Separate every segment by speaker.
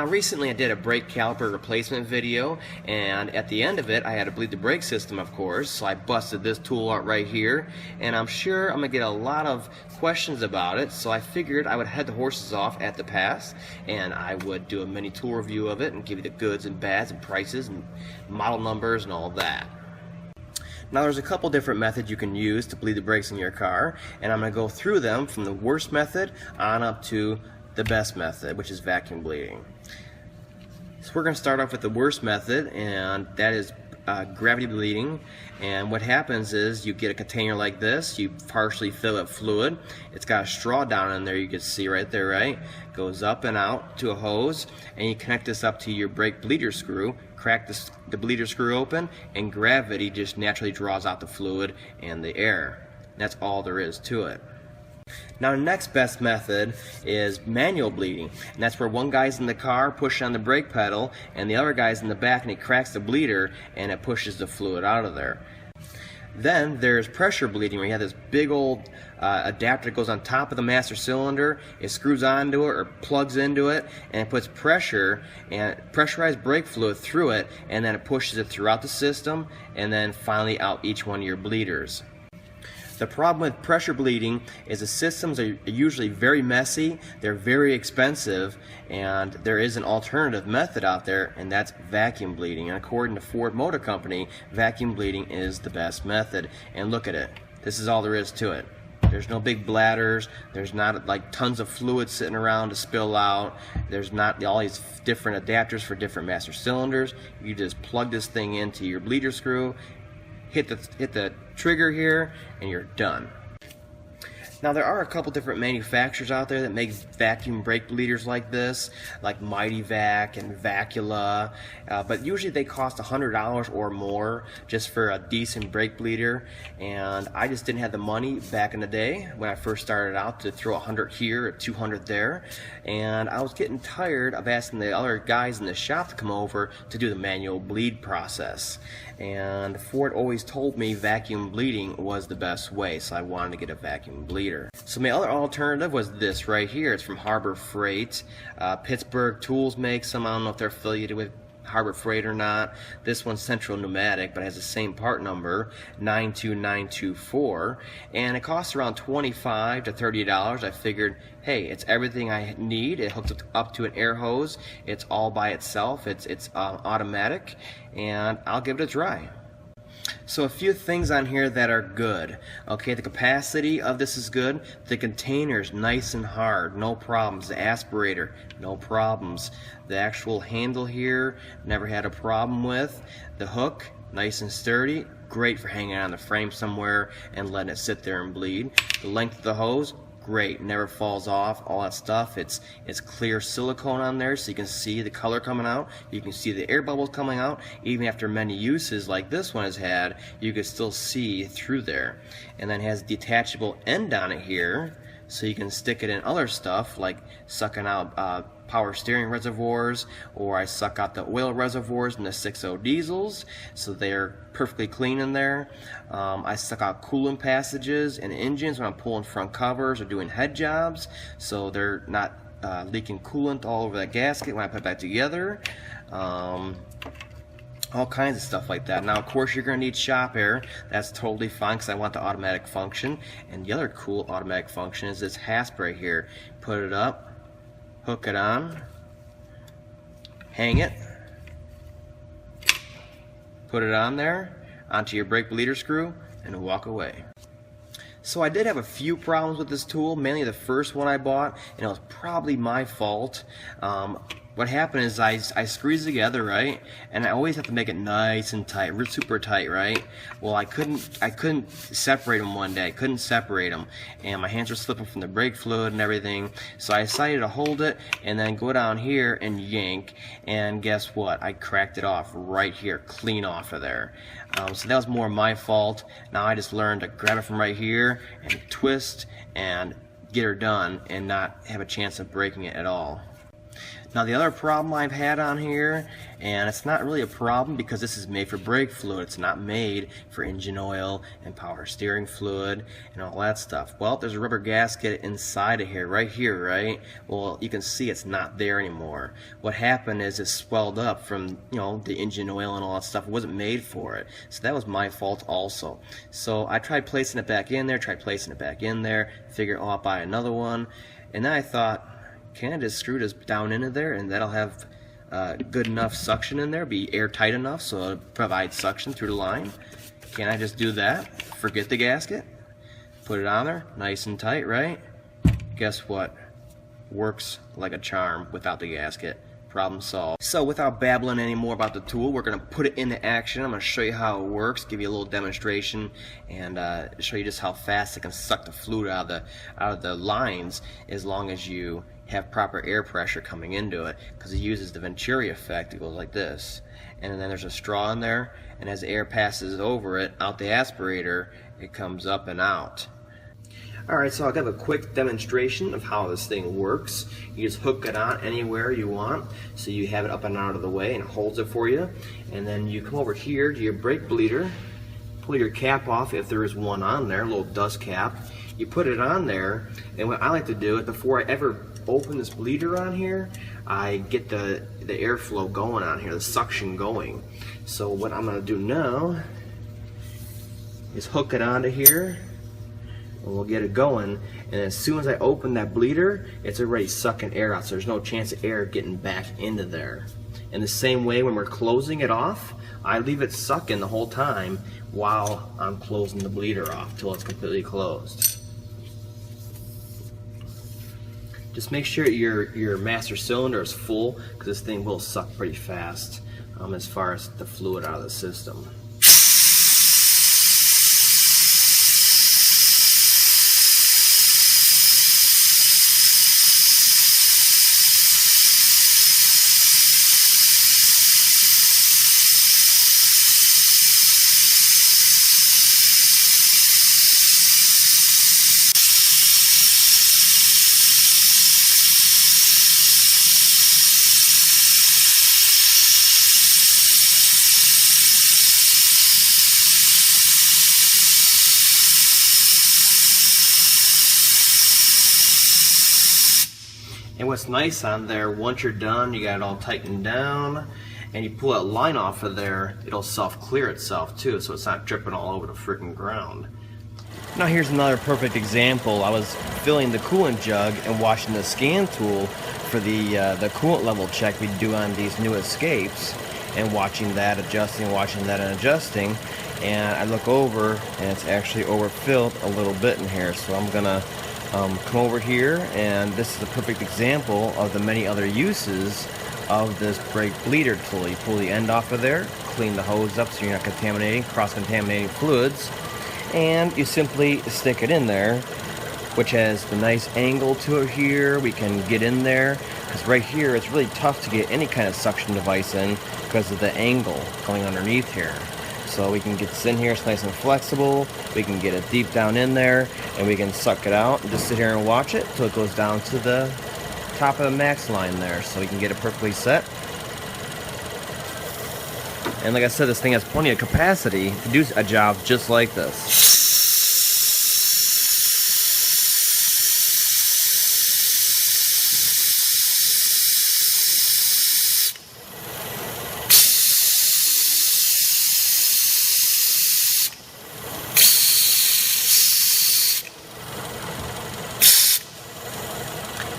Speaker 1: Now recently I did a brake caliper replacement video, and at the end of it I had to bleed the brake system, of course, so I busted this tool out right here, and I'm sure I'm going to get a lot of questions about it, so I figured I would head the horses off at the pass and I would do a mini tool review of it and give you the goods and bads and prices and model numbers and all that. Now there's a couple different methods you can use to bleed the brakes in your car, and I'm going to go through them from the worst method on up to the best method, which is vacuum bleeding. So we're going to start off with the worst method, and that is gravity bleeding. And what happens is you get a container like this, you partially fill it with fluid. It's got a straw down in there, you can see right there, right? Goes up and out to a hose, and you connect this up to your brake bleeder screw, crack the bleeder screw open, and gravity just naturally draws out the fluid and the air. That's all there is to it. Now the next best method is manual bleeding, and that's where one guy's in the car pushing on the brake pedal and the other guy's in the back, and he cracks the bleeder and it pushes the fluid out of there. Then there's pressure bleeding, where you have this big old adapter that goes on top of the master cylinder. It screws onto it or plugs into it, and it puts pressure and pressurized brake fluid through it, and then it pushes it throughout the system and then finally out each one of your bleeders. The problem with pressure bleeding is the systems are usually very messy, they're very expensive, and there is an alternative method out there, and that's vacuum bleeding. And according to Ford Motor Company, vacuum bleeding is the best method. And look at it. This is all there is to it. There's no big bladders, there's not like tons of fluid sitting around to spill out, there's not all these different adapters for different master cylinders. You just plug this thing into your bleeder screw, hit the trigger here, and you're done. Now there are a couple different manufacturers out there that make vacuum brake bleeders like this, like Mighty Vac and Vacula, but usually they cost $100 or more just for a decent brake bleeder, and I just didn't have the money back in the day when I first started out to throw 100 here or 200 there, and I was getting tired of asking the other guys in the shop to come over to do the manual bleed process. And Ford always told me vacuum bleeding was the best way, so I wanted to get a vacuum bleeder. So my other alternative was this right here. It's from Harbor Freight. Pittsburgh Tools makes them. I don't know if they're affiliated with Harbor Freight or not. This one's Central Pneumatic, but it has the same part number, 92924, and it costs around $25 to $30. I figured, hey, it's everything I need. It hooks up to an air hose. It's all by itself. It's automatic, and I'll give it a try. So a few things on here that are good. Okay, the capacity of this is good. The container's nice and hard, no problems. The aspirator, no problems. The actual handle here, never had a problem with. The hook, nice and sturdy, great for hanging on the frame somewhere and letting it sit there and bleed. The length of the hose, great, never falls off, all that stuff. It's clear silicone on there, so you can see the color coming out, you can see the air bubbles coming out. Even after many uses like this one has had, you can still see through there. And then it has a detachable end on it here, so you can stick it in other stuff like sucking out power steering reservoirs, or I suck out the oil reservoirs in the 6.0 diesels, so they're perfectly clean in there. I suck out coolant passages and engines when I'm pulling front covers or doing head jobs, so they're not leaking coolant all over that gasket when I put it back together. All kinds of stuff like that. Now of course you're going to need shop air. That's totally fine because I want the automatic function. And the other cool automatic function is this hasp right here. Put it up, hook it on, hang it, put it on there, onto your brake bleeder screw, and walk away. So I did have a few problems with this tool, mainly the first one I bought, and it was probably my fault. What happened is I squeezed it together, right, and I always have to make it nice and tight, super tight, right. Well, I couldn't separate them one day. I couldn't separate them, and my hands were slipping from the brake fluid and everything. So I decided to hold it and then go down here and yank, and guess what? I cracked it off right here, clean off of there. So that was more my fault. Now I just learned to grab it from right here and twist and get her done and not have a chance of breaking it at all. Now the other problem I've had on here, and it's not really a problem because this is made for brake fluid, it's not made for engine oil and power steering fluid and all that stuff. Well, there's a rubber gasket inside of here, right here, right? Well, you can see it's not there anymore. What happened is it swelled up from, you know, the engine oil and all that stuff. It wasn't made for it. So that was my fault also. So I tried placing it back in there, figured, oh, I'll buy another one. And then I thought, can I just screw this down into there and that'll have good enough suction in there, be airtight enough so it'll provide suction through the line? Can I just do that? Forget the gasket, put it on there, nice and tight, right? Guess what? Works like a charm without the gasket. Problem solved. So without babbling anymore about the tool, we're going to put it into action. I'm going to show you how it works, give you a little demonstration, and show you just how fast it can suck the fluid out of the lines as long as you have proper air pressure coming into it, because it uses the Venturi effect. It goes like this, and then there's a straw in there, and as the air passes over it out the aspirator, it comes up and out. Alright, so I'll give a quick demonstration of how this thing works. You just hook it on anywhere you want, so you have it up and out of the way and it holds it for you. And then you come over here to your brake bleeder, pull your cap off if there is one on there, a little dust cap. You put it on there, and what I like to do is before I ever open this bleeder on here, I get the airflow going on here, the suction going. So what I'm going to do now is hook it onto here, and we'll get it going, and as soon as I open that bleeder, it's already sucking air out, so there's no chance of air getting back into there. In the same way, when we're closing it off, I leave it sucking the whole time while I'm closing the bleeder off till it's completely closed. Just make sure your master cylinder is full, because this thing will suck pretty fast as far as the fluid out of the system. And what's nice on there, once you're done, you got it all tightened down, and you pull that line off of there, it'll self-clear itself too, so it's not dripping all over the freaking ground. Now here's another perfect example. I was filling the coolant jug and watching the scan tool for the coolant level check we do on these new Escapes, and watching that, adjusting, and I look over and it's actually overfilled a little bit in here, so I'm gonna come over here, and this is a perfect example of the many other uses of this brake bleeder tool. You pull the end off of there, clean the hose up so you're not contaminating, cross-contaminating fluids, and you simply stick it in there, which has the nice angle to it here. We can get in there, because right here it's really tough to get any kind of suction device in because of the angle going underneath here. So we can get this in here, it's nice and flexible, we can get it deep down in there, and we can suck it out and just sit here and watch it till it goes down to the top of the max line there, so we can get it perfectly set. And like I said, this thing has plenty of capacity to do a job just like this.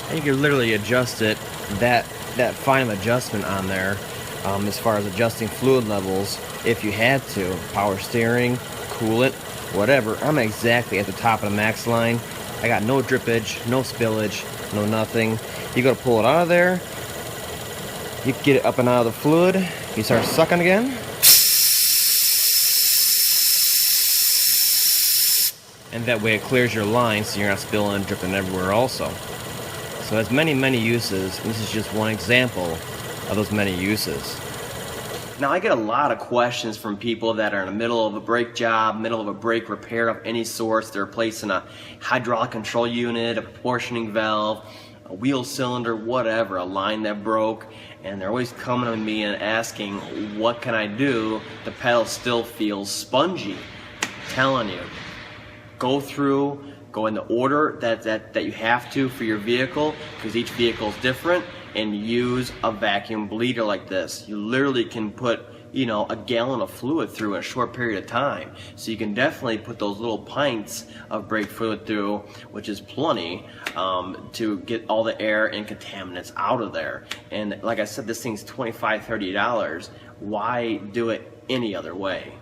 Speaker 1: And you can literally adjust it, that fine of adjustment on there, as far as adjusting fluid levels if you had to. Power steering, coolant, whatever. I'm exactly at the top of the max line. I got no drippage, no spillage, no nothing. You go to pull it out of there, you get it up and out of the fluid, you start sucking again. And that way it clears your line so you're not spilling and dripping everywhere also. So it has many, many uses, and this is just one example of those many uses. Now I get a lot of questions from people that are in the middle of a brake job, middle of a brake repair of any sort. They're replacing a hydraulic control unit, a proportioning valve, a wheel cylinder, whatever, a line that broke, and they're always coming to me and asking, what can I do? The pedal still feels spongy. I'm telling you, go in the order that you have to for your vehicle, because each vehicle is different, and use a vacuum bleeder like this. You literally can put, you know, a gallon of fluid through in a short period of time. So you can definitely put those little pints of brake fluid through, which is plenty, to get all the air and contaminants out of there. And like I said, this thing's $25–30. Why do it any other way?